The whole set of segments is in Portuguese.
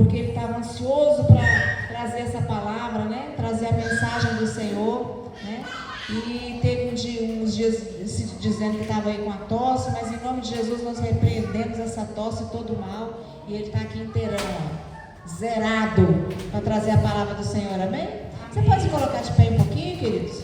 porque ele estava ansioso para trazer essa palavra, né? Trazer a mensagem do Senhor, né? E teve uns dias dizendo que estava aí com a tosse, mas em nome de Jesus nós repreendemos essa tosse e todo o mal, e ele está aqui inteirão, zerado, para trazer a palavra do Senhor, amém? Você pode se colocar de pé um pouquinho, queridos?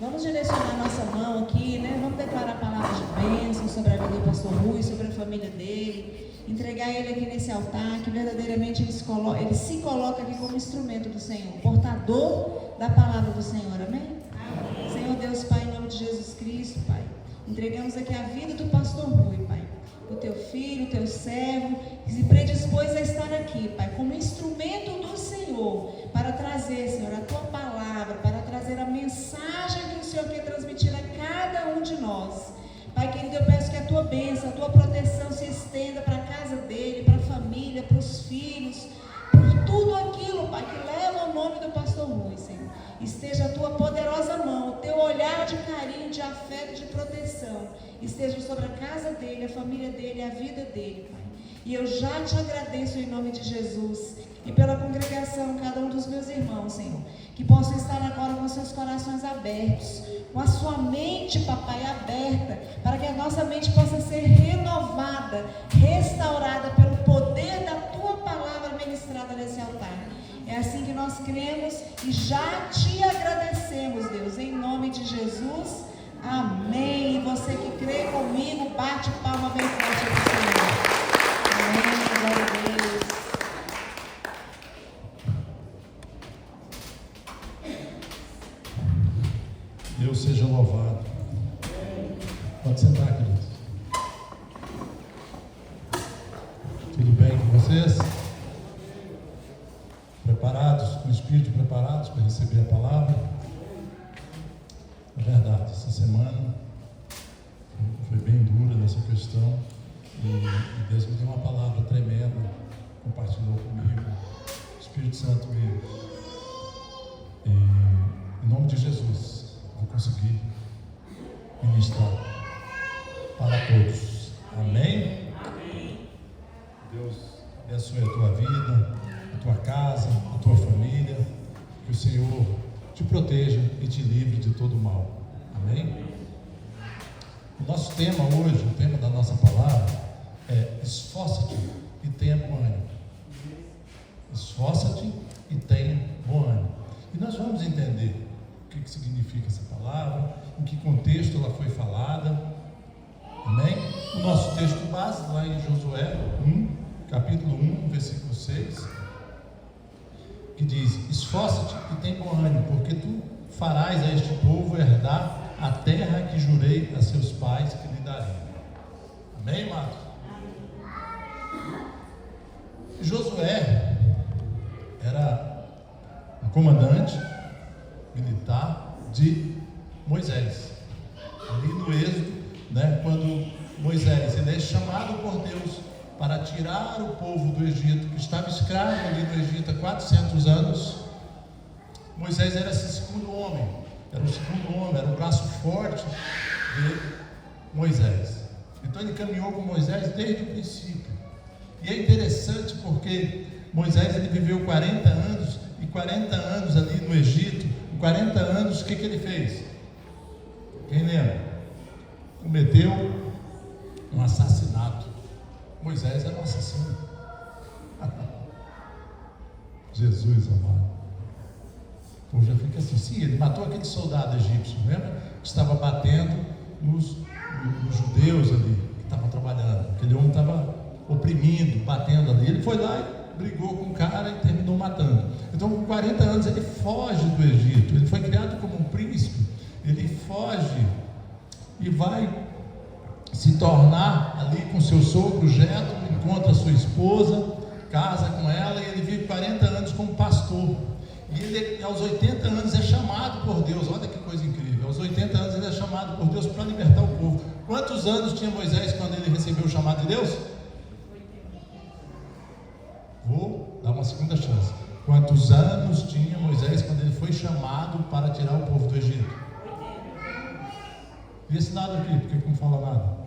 Vamos direcionar nossa mão aqui, né? Vamos declarar palavras de bênção sobre a vida do pastor Rui, sobre a família dele, entregar ele aqui nesse altar, que verdadeiramente ele se coloca aqui como instrumento do Senhor, portador da palavra do Senhor, amém? Amém. Senhor Deus, Pai, em nome de Jesus Cristo, Pai, entregamos aqui a vida do pastor Rui, Pai, o teu filho, o teu servo, que se predispôs a estar aqui, Pai, como instrumento do Senhor, para trazer, Senhor, a tua palavra, para trazer a mensagem que o Senhor quer transmitir a cada um de nós. Pai querido, eu peço que a tua bênção, a tua proteção se estenda para a casa dele, para a família, para os filhos, por tudo aquilo, Pai, que leva o nome do pastor Rui, Senhor. Esteja a tua poderosa mão, o teu olhar de carinho, de afeto, de proteção, esteja sobre a casa dele, a família dele, a vida dele, Pai. E eu já te agradeço em nome de Jesus e pela congregação, cada um dos meus irmãos, Senhor, que possam estar agora com seus corações abertos, com a sua mente, papai, aberta, para que a nossa mente possa ser renovada, restaurada pelo poder da tua palavra ministrada nesse altar. É assim que nós cremos e já te agradecemos, Deus, em nome de Jesus. Amém. E você que crê comigo, bate palma bem forte ao Senhor. Amém. Glória a Deus. Deus seja louvado. Pode sentar, queridos. Tudo bem com vocês? Preparados, com o espírito preparados para receber a palavra? É verdade, essa semana foi bem dura nessa questão e Deus me deu uma palavra tremenda, compartilhou comigo. O Espírito Santo me... em nome de Jesus, vou conseguir ministrar para todos. Amém? Amém. Deus abençoe a tua vida, a tua casa, a tua família. Que o Senhor te proteja e te livre de todo mal. Amém? O nosso tema hoje, o tema da nossa palavra é: esforça-te e tenha bom ânimo. Esforça-te e tenha bom ânimo. E nós vamos entender o que significa essa palavra, em que contexto ela foi falada. Amém? O nosso texto base lá em Josué 1, capítulo 1, versículo 6, que diz: esforça-te e tem bom ânimo, porque tu farás a este povo herdar a terra que jurei a seus pais que lhe daria. Amém, amados? Josué era um comandante militar de Moisés. Ali no Êxodo, né, quando Moisés ele é chamado por Deus para tirar o povo do Egito, que estava escravo ali no Egito há 400 anos, Moisés era esse segundo homem, era o braço forte de Moisés. Então ele caminhou com Moisés desde o princípio. E é interessante porque Moisés ele viveu 40 anos, e 40 anos ali no Egito, em 40 anos o que ele fez? Quem lembra? Cometeu um assassinato. Moisés era um assassino. Jesus amado. O povo já fica assim, sim, ele matou aquele soldado egípcio, lembra? Que estava batendo nos judeus ali, que estavam trabalhando. Aquele homem estava oprimindo, batendo ali. Ele foi lá e brigou com o cara e terminou matando. Então, com 40 anos, ele foge do Egito. Ele foi criado como um príncipe. Ele foge e vai se tornar ali com seu sogro Jetro, encontra sua esposa, casa com ela, e ele vive 40 anos como pastor. E ele, aos 80 anos, é chamado por Deus. Olha que coisa incrível. Aos 80 anos ele é chamado por Deus para libertar o povo. Quantos anos tinha Moisés quando ele recebeu o chamado de Deus? Vou dar uma segunda chance. Quantos anos tinha Moisés quando ele foi chamado para tirar o povo do Egito? E esse lado aqui, por que não fala nada?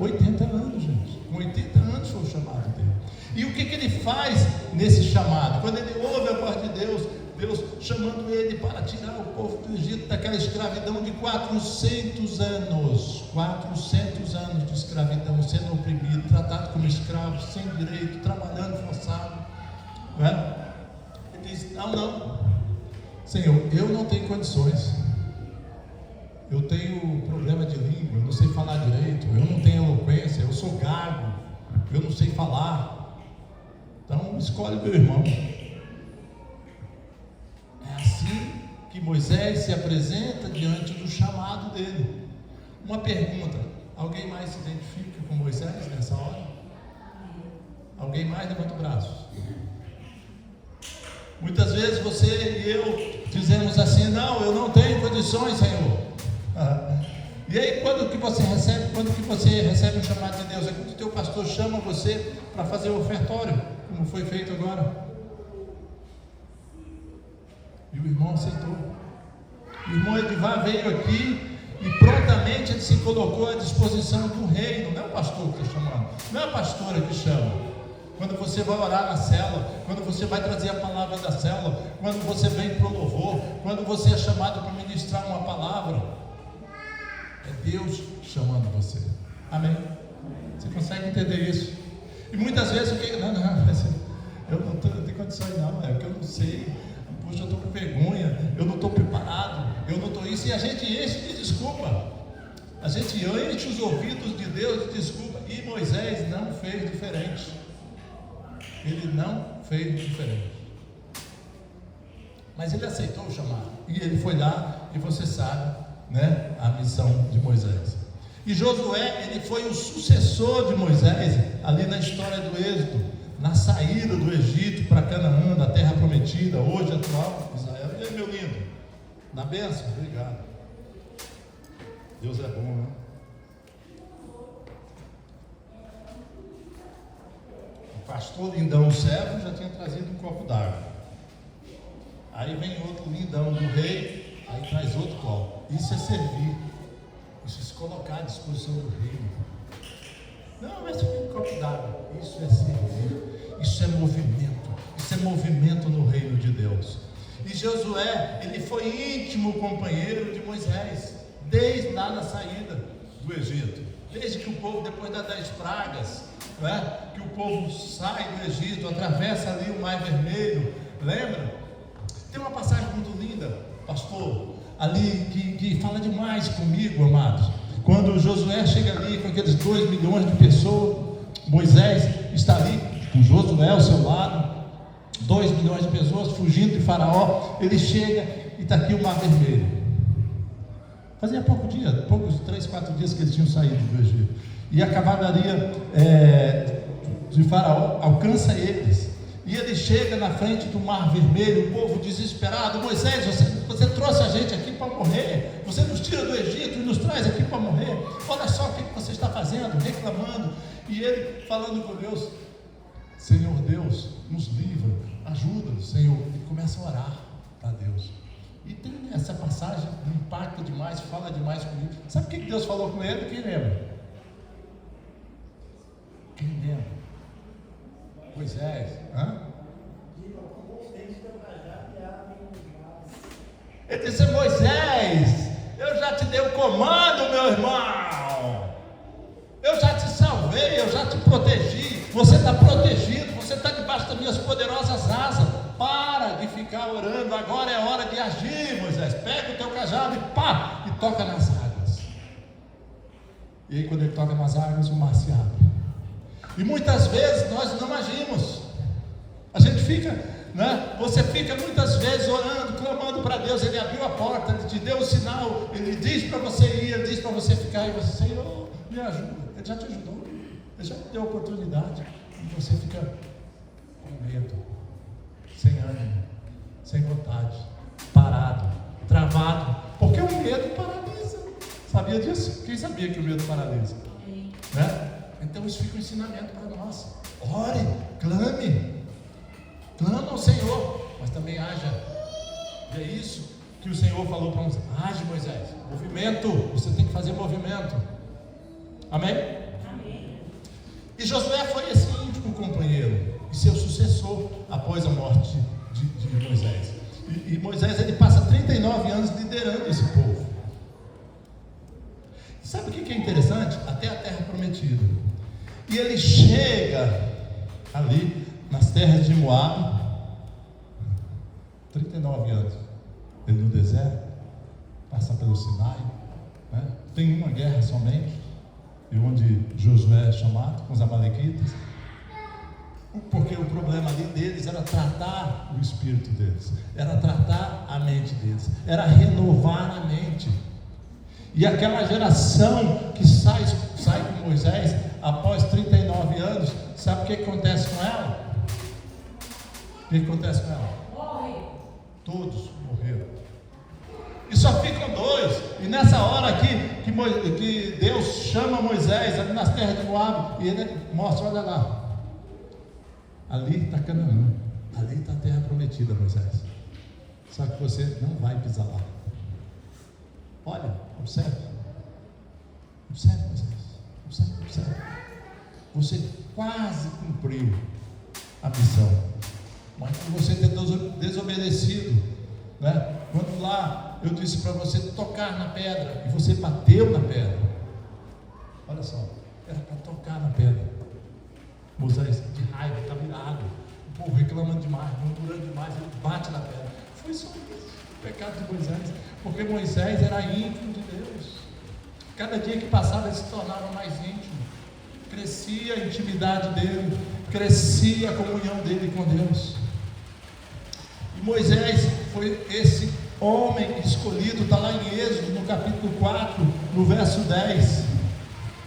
80 anos, gente. Com 80 anos foi o chamado dele. E o que ele faz nesse chamado? Quando ele ouve a voz de Deus, Deus chamando ele para tirar o povo do Egito daquela escravidão de 400 anos. 400 anos de escravidão, sendo oprimido, tratado como escravo, sem direito, trabalhando forçado. Não é? Ele diz: não, Senhor, eu não tenho condições. Eu tenho problema de língua, eu não sei falar direito, eu não tenho eloquência, eu sou gago, eu não sei falar. Então escolhe meu irmão. É assim que Moisés se apresenta diante do chamado dele. Uma pergunta: alguém mais se identifica com Moisés nessa hora? Alguém mais? Levanta o braço. Muitas vezes você e eu dizemos assim: não, eu não tenho condições, Senhor. E aí quando que você recebe um chamado de Deus? É quando o teu pastor chama você para fazer o ofertório, como foi feito agora. E o irmão aceitou. O irmão Edivar veio aqui e prontamente ele se colocou à disposição do reino. Não é o pastor que está chamando, não é a pastora que chama. Quando você vai orar na célula, quando você vai trazer a palavra da célula, quando você vem para o louvor, quando você é chamado para ministrar uma palavra, é Deus chamando você. Amém? Você consegue entender isso? E muitas vezes eu não tenho condições não, é porque eu não sei, puxa, eu estou com vergonha, eu não estou preparado, eu não estou isso, e a gente enche de desculpa. A gente enche os ouvidos de Deus de desculpa. E Moisés não fez diferente. Ele não fez diferente. Mas ele aceitou o chamado. E ele foi lá, e você sabe, né, a missão de Moisés. E Josué, ele foi o sucessor de Moisés, ali na história do Êxodo, na saída do Egito para Canaã, da terra prometida, hoje atual Israel. E aí, meu lindo, na bênção? Obrigado. Deus é bom, né? O pastor lindão, o servo, já tinha trazido um copo d'água. Aí vem outro lindão do rei, aí traz outro copo. Isso é servir, isso é se colocar à disposição do reino. Não, mas tem um copo d'água. Isso é servir, isso é movimento no reino de Deus. E Josué, ele foi íntimo companheiro de Moisés, desde lá na saída do Egito, desde que o povo, depois das 10 pragas, né, que o povo sai do Egito, atravessa ali o Mar Vermelho, lembra? Tem uma passagem muito linda, pastor, ali que fala demais comigo, amados. Quando Josué chega ali com aqueles 2 milhões de pessoas, Moisés está ali com Josué ao seu lado, 2 milhões de pessoas fugindo de Faraó. Ele chega e está aqui o Mar Vermelho. Fazia poucos 3, 4 dias que eles tinham saído do Egito, e a cavalaria de Faraó alcança eles. E ele chega na frente do Mar Vermelho, o povo desesperado: Moisés, você trouxe a gente aqui para morrer, você nos tira do Egito e nos traz aqui para morrer, olha só o que você está fazendo, reclamando. E ele falando com Deus: Senhor Deus, nos livra, ajuda, Senhor. E começa a orar para Deus. E tem essa passagem, impacta demais, fala demais comigo. Sabe o que Deus falou com ele? Quem lembra? Quem lembra? Moisés, ele disse: Moisés, eu já te dei o comando, meu irmão, eu já te salvei, eu já te protegi, você está protegido, você está debaixo das minhas poderosas asas. Para de ficar orando, agora é hora de agir, Moisés. Pega o teu cajado e toca nas águas. E aí, quando ele toca nas águas, o mar se abre. E muitas vezes nós não agimos. A gente fica, né? Você fica muitas vezes orando, clamando para Deus. Ele abriu a porta, ele te deu o sinal, ele diz para você ir, ele diz para você ficar, e você: Senhor, me ajuda. Ele já te ajudou, ele já te deu a oportunidade, e você fica com medo, sem ânimo, sem vontade, parado, travado, porque o medo paralisa. Sabia disso? Quem sabia que o medo paralisa? Né? Então isso fica um ensinamento para nós. Ore, clame ao Senhor, mas também haja. E é isso que o Senhor falou para nós: age, Moisés, movimento, você tem que fazer movimento. Amém? E Josué foi esse íntimo companheiro e seu sucessor após a morte de Moisés. E Moisés, ele passa 39 anos liderando esse povo. Sabe o que é interessante? Até a terra prometida. E ele chega ali nas terras de Moabe, 39 anos, ele no deserto, passa pelo Sinai, né? Tem uma guerra somente, e onde Josué é chamado com os amalequitas, porque o problema ali deles era tratar o espírito deles, era tratar a mente deles, era renovar a mente. E aquela geração que sai com Moisés após 39 anos, sabe o que acontece com ela? O que acontece com ela? Morre. Todos morreram. E só ficam dois. E nessa hora aqui que Deus chama Moisés ali nas terras de Moabe, e ele mostra, olha lá, ali está Canaã, ali está a terra prometida, Moisés. Só que você não vai pisar lá. Olha, observe, Moisés, observe. Você quase cumpriu a missão, mas por você ter desobedecido, né? Quando lá eu disse para você tocar na pedra, e você bateu na pedra, olha só, era para tocar na pedra. Moisés, de raiva, está virado, o povo reclamando demais, murmurando demais, ele bate na pedra. Foi só isso, o pecado de Moisés, porque Moisés era íntimo de Deus. Cada dia que passava ele se tornava mais íntimo, crescia a intimidade dele, crescia a comunhão dele com Deus. E Moisés foi esse homem escolhido, está lá em Êxodo, no capítulo 4, no verso 10,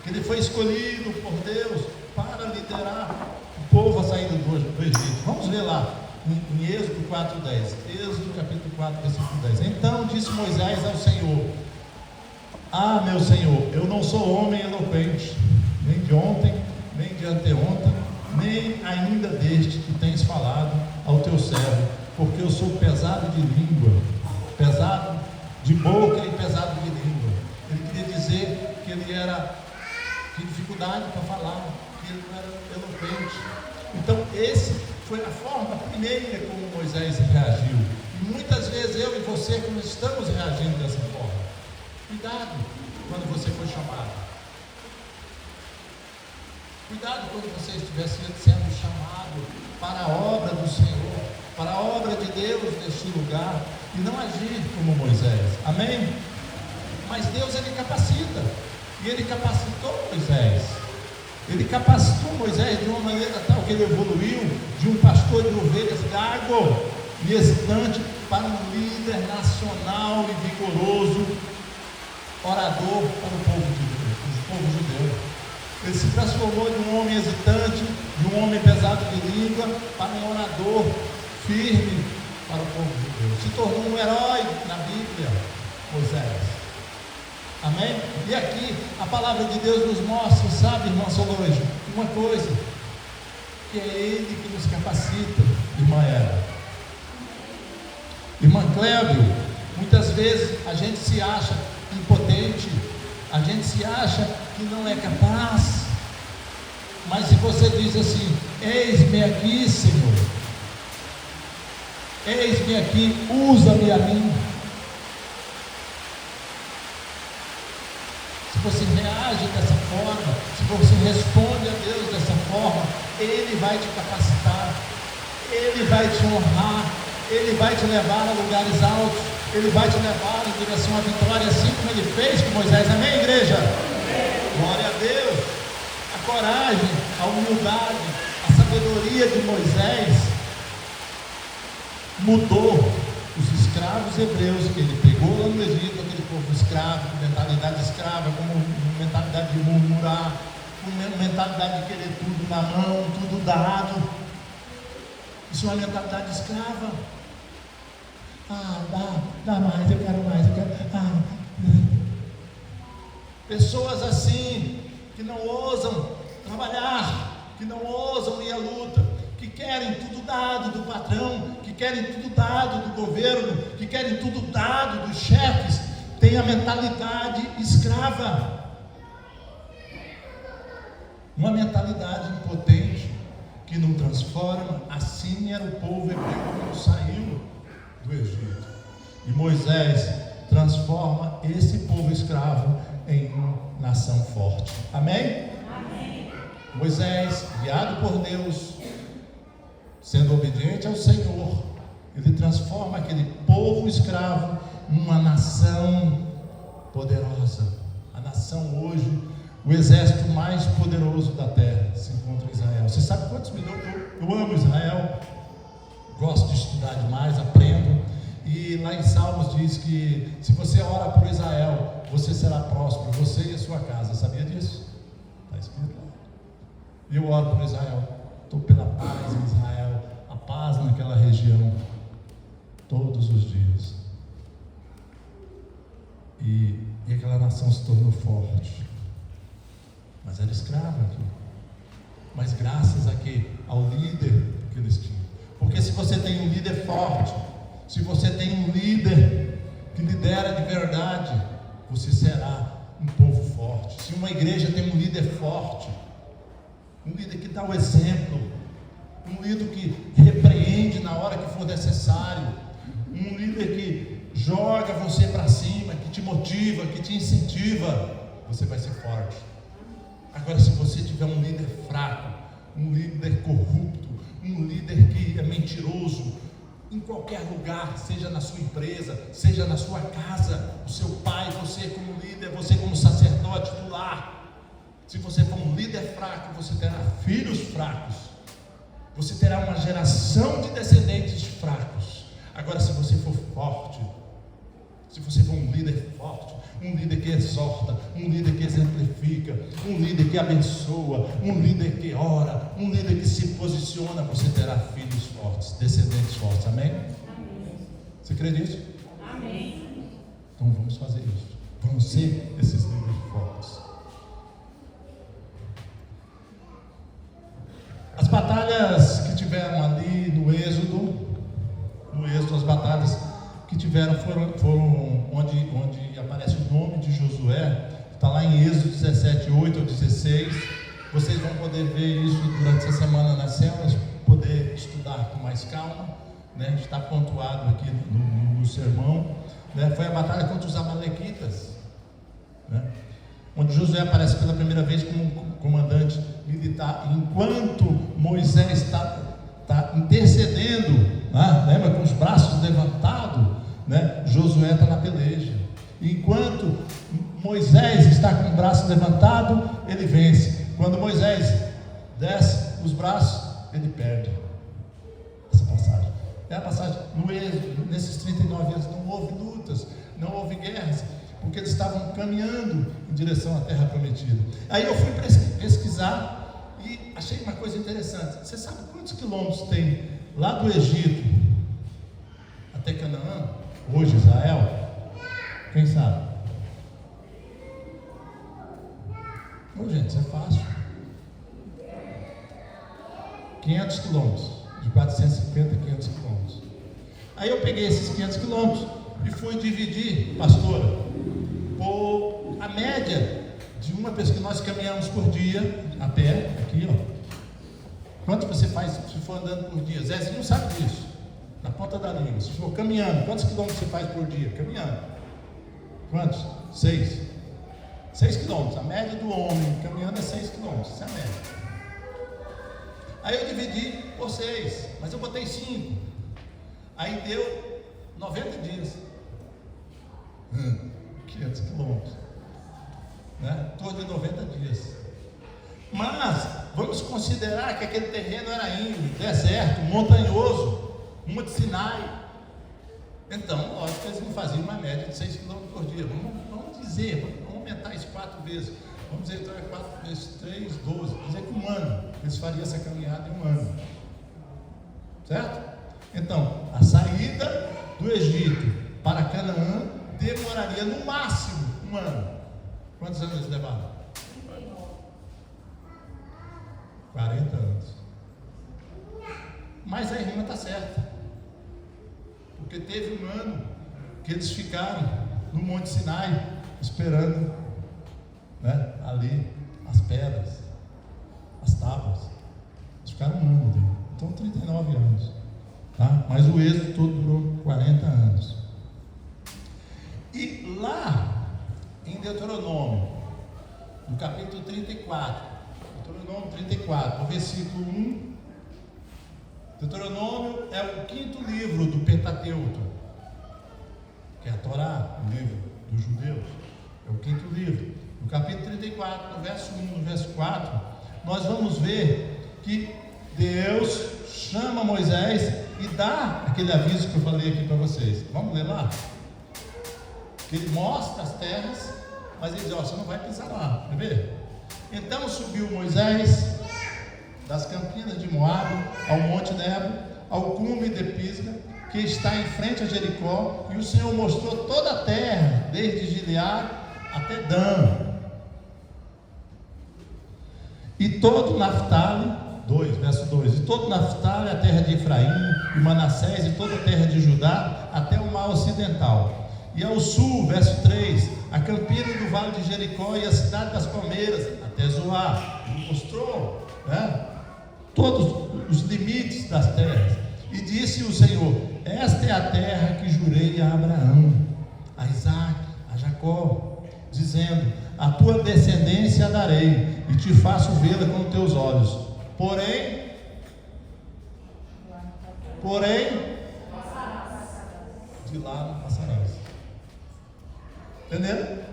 que ele foi escolhido por Deus para liderar o povo a saída do Egito. Vamos ver lá, em Êxodo 4:10, Êxodo capítulo 4, versículo 10. Então disse Moisés ao Senhor: Ah, meu Senhor, eu não sou homem eloquente, nem de ontem, nem de anteontem, nem ainda deste que tens falado ao teu servo, porque eu sou pesado de língua, pesado de boca e pesado de língua. Ele queria dizer que ele tinha dificuldade para falar, que ele não era eloquente. Então esse foi a forma primeira como Moisés reagiu. E muitas vezes eu e você, como estamos reagindo dessa forma. Cuidado quando você for chamado. Cuidado quando você estiver sendo chamado para a obra do Senhor, para a obra de Deus neste lugar, e não agir como Moisés. Amém? Mas Deus, ele capacita, e ele capacitou Moisés. Ele capacitou Moisés de uma maneira tal que ele evoluiu de um pastor de ovelhas gago e hesitante para um líder nacional e vigoroso, orador para o povo judeu. Ele se transformou de um homem hesitante, de um homem pesado de língua, para um orador firme para o povo judeu. Se tornou um herói na Bíblia, Moisés. Amém? E aqui a palavra de Deus nos mostra, sabe, irmã Solange, uma coisa, que é Ele que nos capacita, irmã Eva. Irmã Clébio, muitas vezes a gente se acha impotente, a gente se acha que não é capaz, mas se você diz assim: eis-me aqui, Senhor, eis-me aqui, usa-me a mim. Se você reage dessa forma, se você responde a Deus dessa forma, Ele vai te capacitar, Ele vai te honrar, Ele vai te levar a lugares altos, Ele vai te levar em direção à vitória, assim como Ele fez com Moisés. Amém, igreja? Glória a Deus. A coragem, a humildade, a sabedoria de Moisés mudou os escravos hebreus que ele pegou lá no Egito, aquele povo escravo, com mentalidade escrava, com mentalidade de murmurar, com mentalidade de querer tudo na mão, tudo dado. Isso é uma mentalidade escrava. Dá mais, eu quero mais, eu quero. Pessoas assim, que não ousam trabalhar, que não ousam ir à luta, que querem tudo dado do patrão, que querem tudo dado do governo, que querem tudo dado dos chefes, tem a mentalidade escrava. uma mentalidade impotente que não transforma. Assim era o povo hebreu quando saiu do Egito. E Moisés transforma esse povo escravo em uma nação forte. Amém? Amém. Moisés, guiado por Deus, sendo obediente ao Senhor, ele transforma aquele povo escravo em uma nação poderosa. A nação hoje, o exército mais poderoso da terra, se encontra em Israel. Você sabe quantos milhões? Eu amo Israel, gosto de estudar demais, aprendo. E lá em Salmos diz que se você ora por Israel, você será próspero, você e a sua casa. Sabia disso? Está escrito lá. E eu oro por Israel, estou pela paz em Israel, a paz naquela região, todos os dias. E aquela nação se tornou forte, mas era escrava aqui. Mas graças a quê? Ao líder que eles tinham. Porque se você tem um líder forte, se você tem um líder que lidera de verdade, você será um povo forte. Se uma igreja tem um líder forte, um líder que dá o exemplo, um líder que repreende na hora que for necessário, um líder que joga você para cima, que te motiva, que te incentiva, você vai ser forte. Agora, se você tiver um líder fraco, um líder corrupto, um líder que é mentiroso, em qualquer lugar, seja na sua empresa, seja na sua casa, o seu pai, você como líder, você como sacerdote do lar, se você for um líder fraco, você terá filhos fracos, você terá uma geração de descendentes fracos. Agora, se você for forte, se você for um líder forte, um líder que exorta, um líder que exemplifica, um líder que abençoa, um líder que ora, um líder que se posiciona, você terá filhos fortes, descendentes fortes. Amém? Amém. Você crê nisso? Amém. Então vamos fazer isso. Vamos ser esses líderes fortes. As batalhas que tiveram ali no Êxodo, as batalhas que tiveram foram onde aparece o nome de Josué. Está lá em Êxodo 17, 8 ou 16. Vocês vão poder ver isso durante essa semana nas células, poder estudar com mais calma, né? Está pontuado aqui no sermão, né? Foi a batalha contra os amalequitas, né? Onde Josué aparece pela primeira vez como comandante militar, enquanto Moisés está intercedendo, né? Lembra, com os braços levantados, né? Josué está na peleja. Enquanto Moisés está com o braço levantado, ele vence. Quando Moisés desce os braços, ele perde. Essa passagem é a passagem no Êxodo. Nesses 39 anos não houve lutas, não houve guerras, porque eles estavam caminhando em direção à terra prometida. Aí eu fui pesquisar e achei uma coisa interessante. Você sabe quantos quilômetros tem lá do Egito até Canaã, hoje Israel? Quem sabe? Bom, gente, isso é fácil. 500 quilômetros, de 450 a 500 quilômetros. Aí eu peguei esses 500 quilômetros e fui dividir, pastora, por a média de uma vez que nós caminhamos por dia, a pé, aqui ó. Quanto você faz se for andando por dia? Zezinho sabe disso, na ponta da língua. Se for caminhando, quantos quilômetros você faz por dia? Caminhando. Quantos? 6 quilômetros. A média do homem caminhando é 6 quilômetros. Essa é a média. Aí eu dividi por 6, mas eu botei 5. Aí deu 90 dias. 500 quilômetros. Né? Torno de 90 dias. Mas vamos considerar que aquele terreno era íngreme, deserto, montanhoso, Monte Sinai. Então, lógico que eles não faziam uma média de 6 km por dia. Vamos dizer, vamos aumentar isso 4 vezes. Vamos dizer, então é 4 vezes 3, 12. Quer dizer que um ano, eles fariam essa caminhada em um ano. Certo? Então, a saída do Egito para Canaã demoraria no máximo um ano. Quantos anos eles levaram? 40 anos. Mas a irmã está certa. Porque teve um ano que eles ficaram no Monte Sinai, esperando, né, ali as pedras. 39 anos. Tá? Mas o êxodo todo durou 40 anos. E lá em Deuteronômio, no capítulo 34, Deuteronômio 34, no versículo 1, Deuteronômio é o 5º livro do Pentateuco, que é a Torá, o livro dos judeus, é o 5º livro. No capítulo 34, no verso 1, no verso 4, nós vamos ver que Deus chama Moisés e dá aquele aviso que eu falei aqui para vocês. Vamos ler lá? Que ele mostra as terras, mas ele diz: ó, você não vai pisar lá, quer ver? Então subiu Moisés das campinas de Moabe ao monte Nebo, ao cume de Pisga, que está em frente a Jericó, e o Senhor mostrou toda a terra, desde Gileade até Dan, e todo Naftali, verso 2, e todo Naftali, a terra de Efraim, e Manassés, e toda a terra de Judá, até o mar ocidental, e ao sul, verso 3, a campina do vale de Jericó e a cidade das palmeiras, até Zoar. Ele mostrou, né, todos os limites das terras. E disse o Senhor: esta é a terra que jurei a Abraão, a Isaque, a Jacó, dizendo: a tua descendência darei, e te faço vê-la com teus olhos. Porém, de lá não passarás. Entendeu?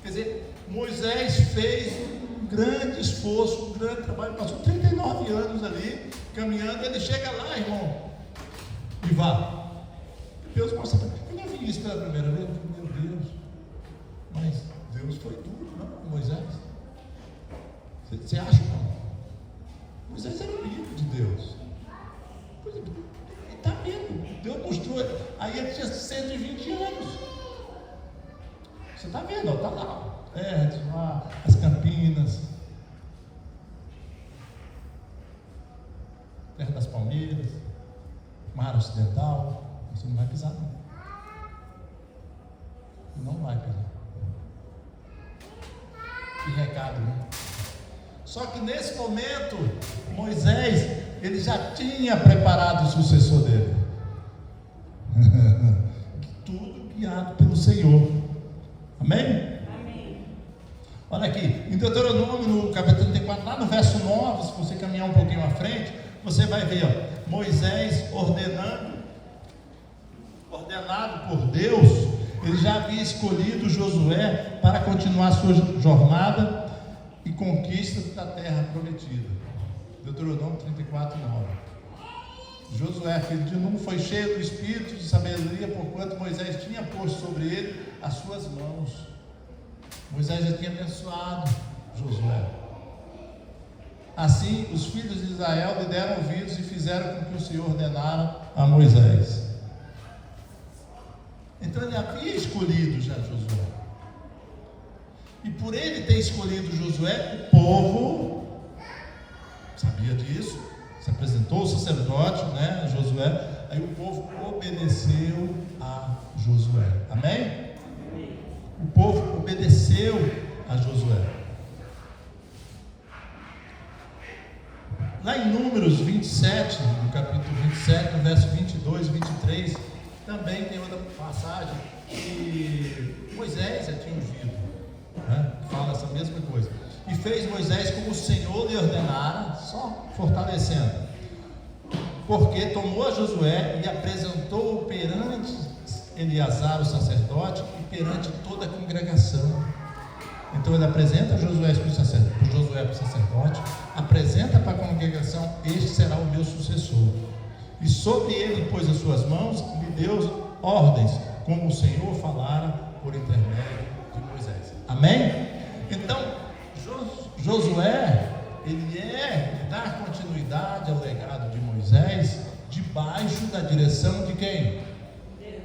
Quer dizer, Moisés fez um grande esforço, um grande trabalho, passou 39 anos ali caminhando. Ele chega lá, irmão, e vá. Deus mostra para ele. Eu não vi isso pela primeira vez. Meu Deus, mas Deus foi duro, não, com Moisés. Você acha, não? Moisés era amigo de Deus. Ele está vendo, Deus mostrou. Aí ele tinha 120 anos. Você está vendo, está lá, as campinas, terra das palmeiras, mar ocidental. Você não vai pisar, não. Não vai pisar. Que recado, né? Só que nesse momento, Moisés, ele já tinha preparado o sucessor dele. Tudo guiado pelo Senhor. Amém? Amém. Olha aqui, em Deuteronômio, no capítulo 34, lá no verso 9, se você caminhar um pouquinho à frente, você vai ver, ó, Moisés ordenado por Deus. Ele já havia escolhido Josué para continuar sua jornada e conquista da terra prometida. Deuteronômio 34, 9. Josué, filho de Nun, foi cheio do espírito de sabedoria, porquanto Moisés tinha posto sobre ele as suas mãos. Moisés já tinha abençoado Josué. Assim, os filhos de Israel lhe deram ouvidos e fizeram com que o Senhor ordenara a Moisés. Então ele havia escolhido já Josué. E por ele ter escolhido Josué, o povo sabia disso. Se apresentou o sacerdote, né, Josué. Aí o povo obedeceu a Josué. Amém? O povo obedeceu a Josué. Lá em Números 27, no capítulo 27, no verso 22 e 23, também tem outra passagem que Moisés já tinha ungido, né? Fala essa mesma coisa. E fez Moisés como o Senhor lhe ordenara, só fortalecendo, porque tomou a Josué e apresentou-o perante Eleazar, o sacerdote, e perante toda a congregação. Então ele apresenta Josué para o sacerdote, apresenta para a congregação: este será o meu sucessor. E sobre ele pôs as suas mãos e lhe deu ordens, como o Senhor falara por intermédio de Moisés. Amém? Então, Josué, ele dá continuidade ao legado de Moisés, debaixo da direção de quem? Deus.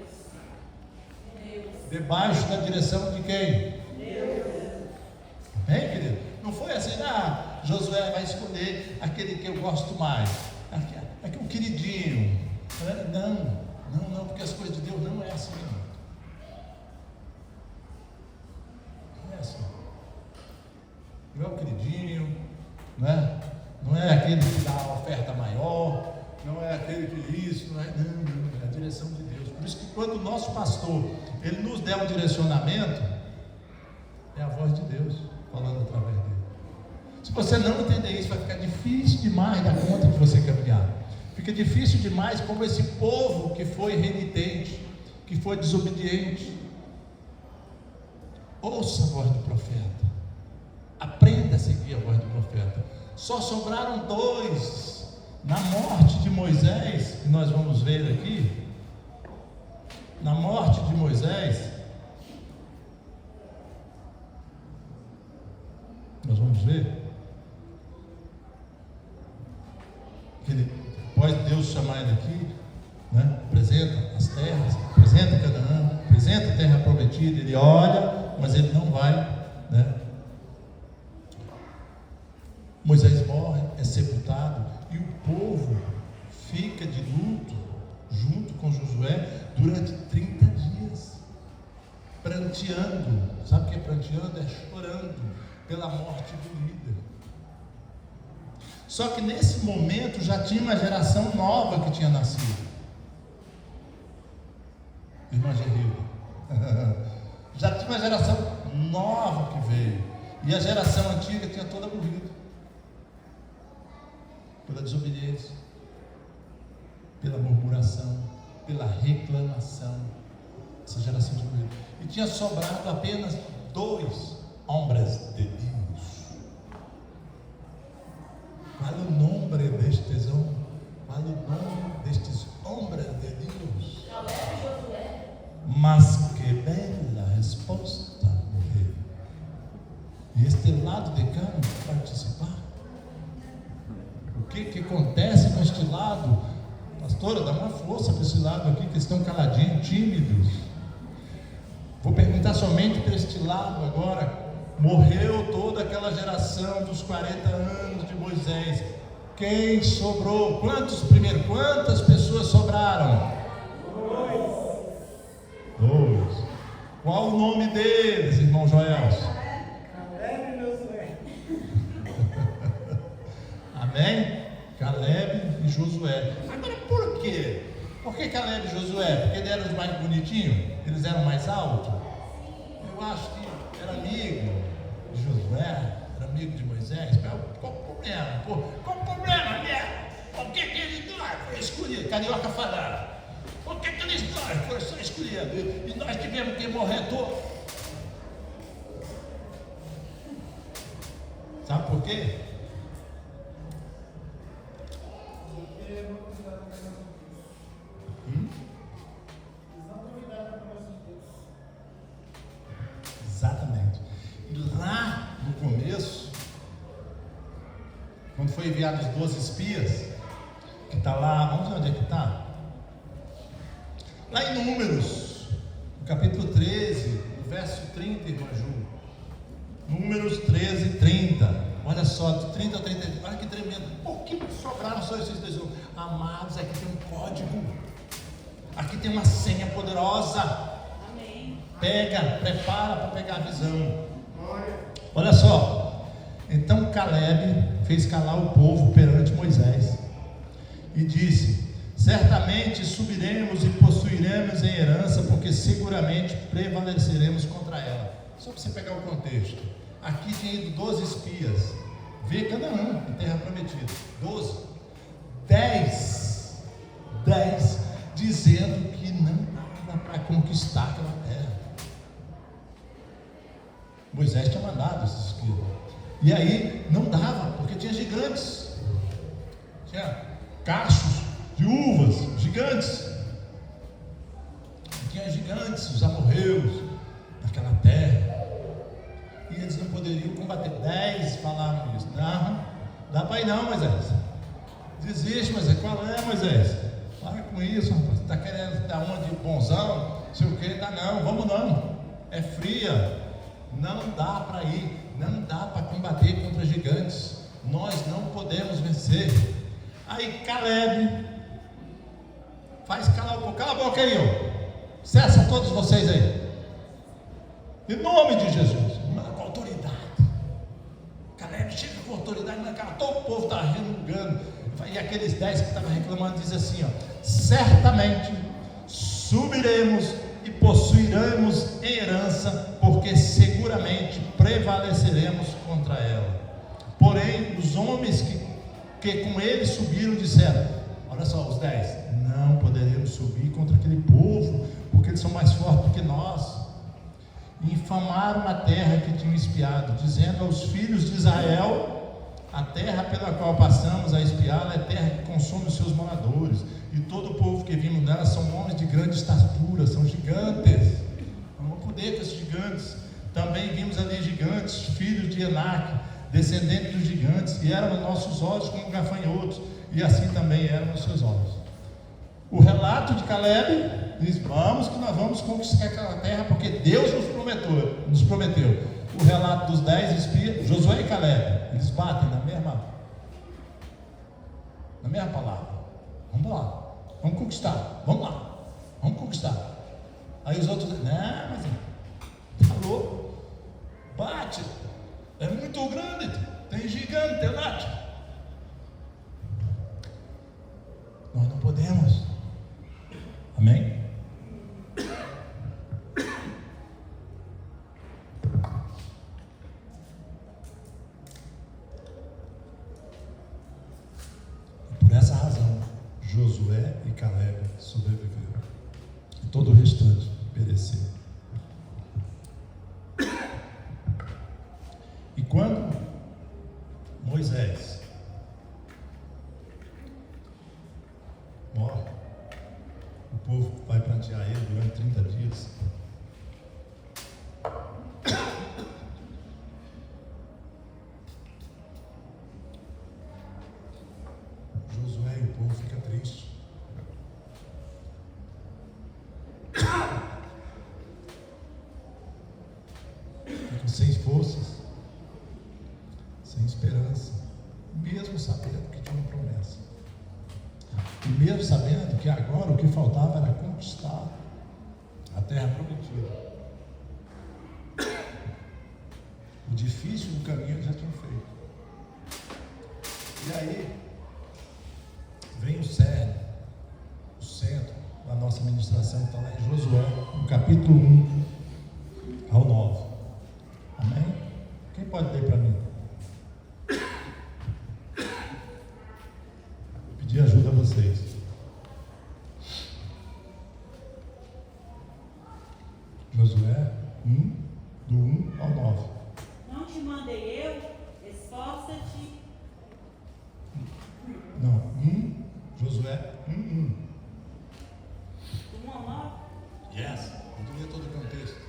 Debaixo da direção de quem? Deus. Amém, querido? Não foi assim: Josué vai escolher aquele que eu gosto mais, aquele queridinho. Não, porque as coisas de Deus não é assim. Não é assim. Não é o queridinho, não é aquele que dá a oferta maior, não é aquele que isso, não é, não, é a direção de Deus. Por isso que quando o nosso pastor, ele nos der um direcionamento, é a voz de Deus falando através dele. Se você não entender isso, vai ficar difícil demais dar conta de você caminhar. Fica difícil demais como esse povo que foi renitente, que foi desobediente. Ouça a voz do profeta. Aprenda a seguir a voz do profeta. Só sobraram 2 na morte de Moisés, que nós vamos ver aqui. Na morte de Moisés, nós vamos ver que ele, após Deus chamar ele aqui, né, apresenta as terras, apresenta Canaã, apresenta a terra prometida, ele olha, mas ele não vai, né? Moisés morre, é sepultado, e o povo fica de luto junto com Josué durante 30 dias, pranteando. Sabe o que é pranteando? É chorando pela morte do líder. Só que nesse momento já tinha uma geração nova que tinha nascido. Irmã Gerrilda. Já tinha uma geração nova que veio. E a geração antiga tinha toda morrido. Pela desobediência, pela murmuração, pela reclamação. Essa geração tinha morrido. E tinha sobrado apenas 2 homens de Deus. Qual o nome destes homens? Qual o nome destes homens de Deus? Caleb e Josué. Mas que bela resposta, mulher. E este lado de cá não vai participar? O que acontece com este lado? Pastora, dá uma força para esse lado aqui, que estão caladinhos, tímidos. Vou perguntar somente para este lado agora. Morreu toda aquela geração dos 40 anos de Moisés. Quem sobrou? Quantas pessoas sobraram? 2. Qual o nome deles, irmão Joel? Caleb e Josué. Amém? Caleb e Josué. Agora por quê? Por que Caleb e Josué? Porque eles eram os mais bonitinhos? Eles eram mais altos? Eu acho que era amigo de Josué, era amigo de Moisés. Qual o problema? Qual o problema, né? Por que eles dois foram escolhidos? Carioca falando. Por que eles dois foram escolhidos? E nós tivemos que morrer todos? Sabe por quê? Exatamente. E lá no começo, quando foi enviado os 12 espias, que está lá, vamos ver onde é que está? Lá em Números, no capítulo 13, no verso 30, irmã Ju. Números 13, 30. Olha só, de 30 a 30, olha que tremendo. Por que sobraram só esses 2? Amados, aqui tem um código, aqui tem uma senha poderosa. Amém. Pega, prepara para pegar a visão. Olha só. Então Caleb fez calar o povo perante Moisés e disse: certamente subiremos e possuiremos em herança, porque seguramente prevaleceremos contra ela. Só para você pegar o contexto. Aqui tinha ido 12 espias ver Canaã, a terra prometida. 12. 10 dizendo que não dava para conquistar aquela terra. Moisés tinha mandado esses espias. E aí não dava, porque tinha gigantes. Tinha cachos de uvas, gigantes. Tinha gigantes, os amorreus, naquela terra. E eles não poderiam combater. 10 falaram isso. Não, dá para ir não, Moisés. Desiste, Moisés. Qual é, Moisés? Para com isso, rapaz. Está querendo dar uma de bonzão? Não sei o que, dá não, vamos não. É fria. Não dá para ir. Não dá para combater contra gigantes. Nós não podemos vencer. Aí Caleb faz calar o povo. Cala a boca aí, ó. Cessa todos vocês aí. Em nome de Jesus. Com autoridade. Caleb chega com autoridade. Deus, dá na cara, todo o povo está renegando. E aqueles 10 que estavam reclamando dizem assim, ó: certamente subiremos e possuiremos em herança, porque seguramente prevaleceremos contra ela. Porém, os homens que com ele subiram disseram: olha só, os 10, não poderemos subir contra aquele povo, porque eles são mais fortes do que nós. E infamaram a terra que tinham espiado, dizendo aos filhos de Israel: a terra pela qual passamos a espiá-la é terra que consome os seus moradores, e todo o povo que vimos nela são homens de grande estatura, são gigantes. Vamos poder com esses gigantes. Também vimos ali gigantes, filhos de Enaque, descendentes dos gigantes, e eram os nossos olhos como gafanhotos, e assim também eram os seus olhos. O relato de Caleb diz: vamos que nós vamos conquistar aquela terra, porque Deus nos prometeu. O relato dos 10 espias, Josué e Caleb, eles batem na mesma palavra. Vamos lá, vamos conquistar, vamos lá, vamos conquistar. Aí os outros dizem: não, mas falou, bate, é muito grande, tem gigante lá. Nós não podemos. Amém? Por essa razão, Josué e Caleb sobreviveram, e todo o restante pereceu. E quando Moisés morre, o povo vai prantear ele durante 30 dias. Josué e o povo ficam tristes. Ficam sem forças, sem esperança, mesmo sabendo que tinha uma promessa. E mesmo sabendo que agora o que faltava era conquistar a terra prometida. O difícil do caminho eles já tinham feito. E aí vem o cerne, o centro da nossa ministração, que está lá em Josué, no capítulo 1 ao 9. Amém? Quem pode ler para mim? Vou pedir ajuda a vocês. Josué 1, do 1 ao 9. Não te mandei eu? Esforça-te. Não, 1, Josué 1. Do 1 ao 9? Yes, eu queria todo o contexto.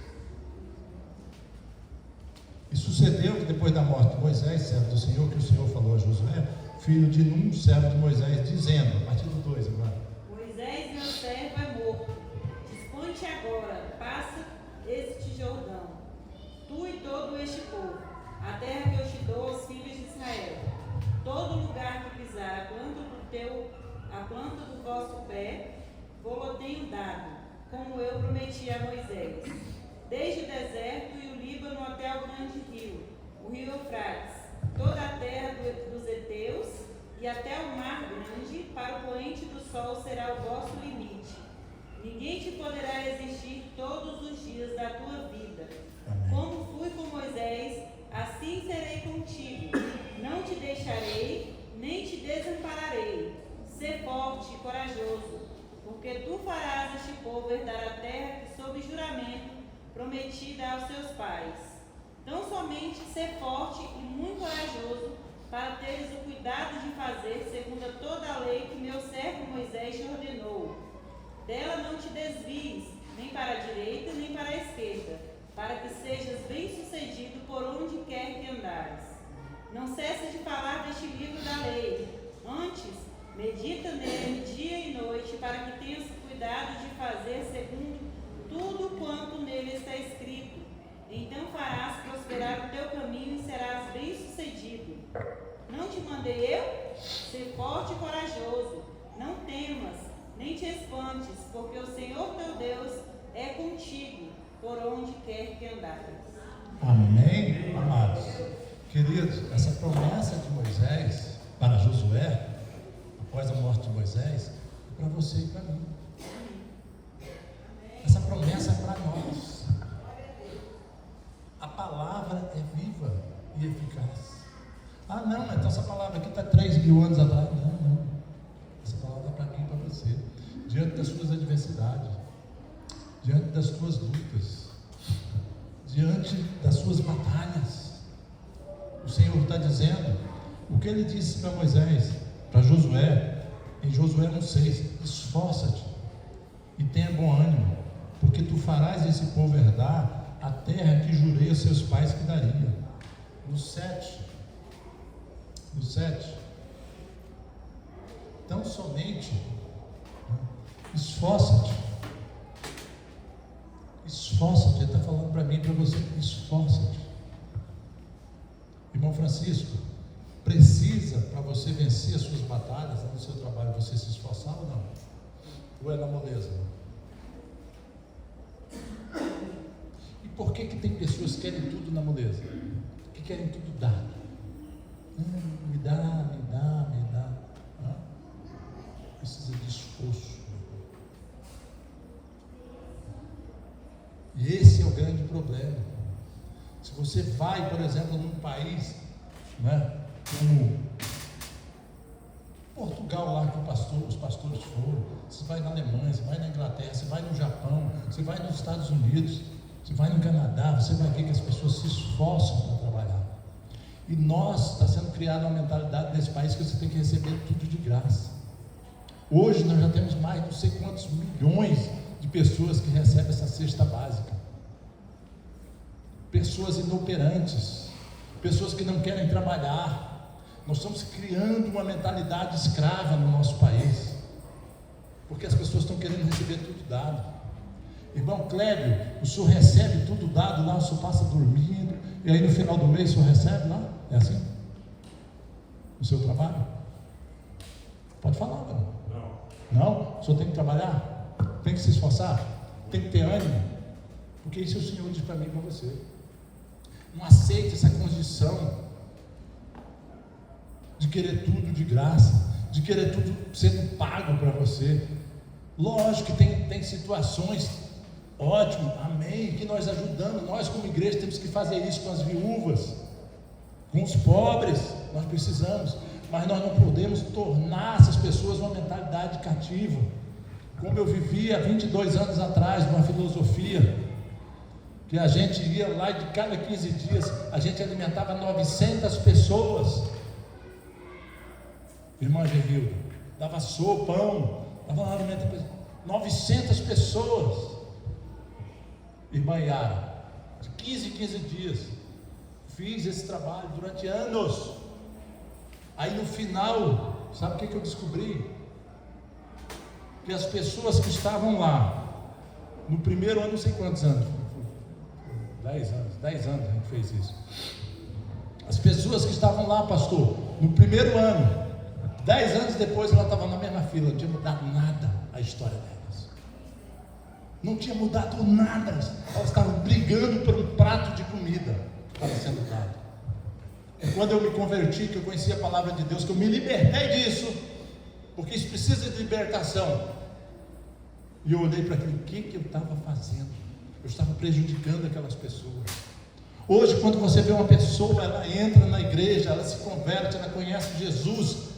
E sucedeu que depois da morte de Moisés, servo do Senhor, que o Senhor falou a Josué, filho de Num, servo de Moisés, dizendo, a partir do 2 agora: Moisés, meu servo, é morto. Dispõe-te agora, passa este Jordão, tu e todo este povo, a terra que eu te dou aos filhos de Israel. Todo lugar que pisar a planta do vosso pé, vou-lo tenho dado, como eu prometi a Moisés. Desde o deserto e o Líbano até o grande rio, o rio Eufrates, toda a terra dos heteus e até o mar grande, para o poente do sol será o vosso limite. Ninguém te poderá resistir todos os dias da tua vida. Amém. Como fui com Moisés, assim serei contigo. Não te deixarei, nem te desampararei. Sê forte e corajoso, porque tu farás este povo herdar a terra que, sob juramento, prometi dar aos seus pais. Tão somente ser forte e muito corajoso, para teres o cuidado de fazer segundo toda a lei que meu servo Moisés te ordenou. Dela não te desvies, nem para a direita, nem para a esquerda, para que sejas bem-sucedido por onde quer que andares. Não cesses de falar deste livro da lei. Antes, medita nele dia e noite, para que tenhas cuidado de fazer segundo tudo quanto nele está escrito. Então farás prosperar o teu caminho e serás bem-sucedido. Não te mandei eu? Ser forte e corajoso. Não temas, nem te espantes, porque o Senhor teu Deus é contigo, por onde quer que andares. Amém, amados? Queridos, essa promessa de Moisés para Josué, após a morte de Moisés, é para você e para mim. Essa promessa é para nós. A palavra é viva e eficaz. Ah, não, então essa palavra aqui está 3.000 anos atrás. Não. Essa palavra é para mim e para você. Diante das suas adversidades, diante das suas lutas, diante das suas batalhas, o Senhor está dizendo o que Ele disse para Moisés, para Josué, em Josué 1,6: esforça-te e tenha bom ânimo, porque tu farás esse povo herdar a terra que jurei a seus pais que daria. No 7, tão somente esforça-te, Ele está falando para mim e para você, esforça-te. Irmão Francisco, precisa, para você vencer as suas batalhas no seu trabalho, você se esforçar ou não? Ou é na moleza? E por que tem pessoas que querem tudo na moleza? Que querem tudo dado? Me dá. Precisa de esforço. E esse é o grande problema. Se você vai, por exemplo, num país, como Portugal, lá que os pastores foram, você vai na Alemanha, você vai na Inglaterra, você vai no Japão, você vai nos Estados Unidos, você vai no Canadá, você vai ver que as pessoas se esforçam para trabalhar. E está sendo criada uma mentalidade nesse país que você tem que receber tudo de graça. Hoje nós já temos mais de não sei quantos milhões de pessoas que recebem essa cesta básica. Pessoas inoperantes, pessoas que não querem trabalhar. Nós estamos criando uma mentalidade escrava no nosso país, porque as pessoas estão querendo receber tudo dado. Irmão Clébio, o senhor recebe tudo dado lá, o senhor passa dormindo, e aí no final do mês o senhor recebe lá? É assim? No seu trabalho? Pode falar, mano. Não? O senhor tem que trabalhar? Tem que se esforçar? Tem que ter ânimo? Porque isso o Senhor diz para mim e para você. Não aceite essa condição de querer tudo de graça, de querer tudo sendo pago para você. Lógico que tem situações, ótimo, amém, que nós ajudamos. Nós como igreja temos que fazer isso com as viúvas, com os pobres, nós precisamos. Mas nós não podemos tornar essas pessoas uma mentalidade cativa, como eu vivia há 22 anos atrás, numa filosofia, que a gente ia lá e de cada 15 dias, a gente alimentava 900 pessoas, irmã Gerilda, dava sopa, pão, dava lá alimento, 900 pessoas, irmã Yara, de 15 em 15 dias, fiz esse trabalho durante anos. Aí no final, sabe o que eu descobri? Que as pessoas que estavam lá, no primeiro ano, não sei quantos anos, 10 anos a gente fez isso. As pessoas que estavam lá, pastor, no primeiro ano, 10 anos depois ela estava na mesma fila, não tinha mudado nada a história delas. Não tinha mudado nada, elas estavam brigando por um prato de comida que estava sendo dado. Quando eu me converti, que eu conheci a palavra de Deus, que eu me libertei disso, porque isso precisa de libertação. E eu olhei para aquilo, o que eu estava fazendo? Eu estava prejudicando aquelas pessoas. Hoje, quando você vê uma pessoa, ela entra na igreja, ela se converte, ela conhece Jesus,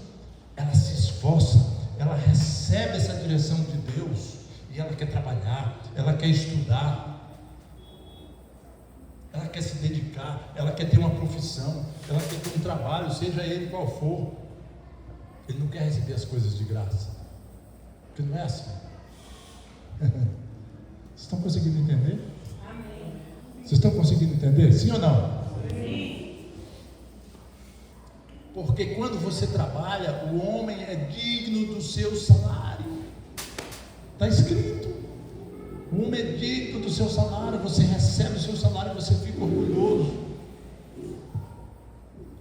ela se esforça, ela recebe essa direção de Deus, e ela quer trabalhar, ela quer estudar, ela quer se dedicar, ela quer ter uma profissão, ela quer ter um trabalho, seja ele qual for. Ele não quer receber as coisas de graça, porque não é assim. Vocês estão conseguindo entender? Amém. Vocês estão conseguindo entender? Sim ou não? Sim. Porque quando você trabalha, o homem é digno do seu salário. Está escrito. O homem é digno do seu salário. Você recebe o seu salário, você fica orgulhoso.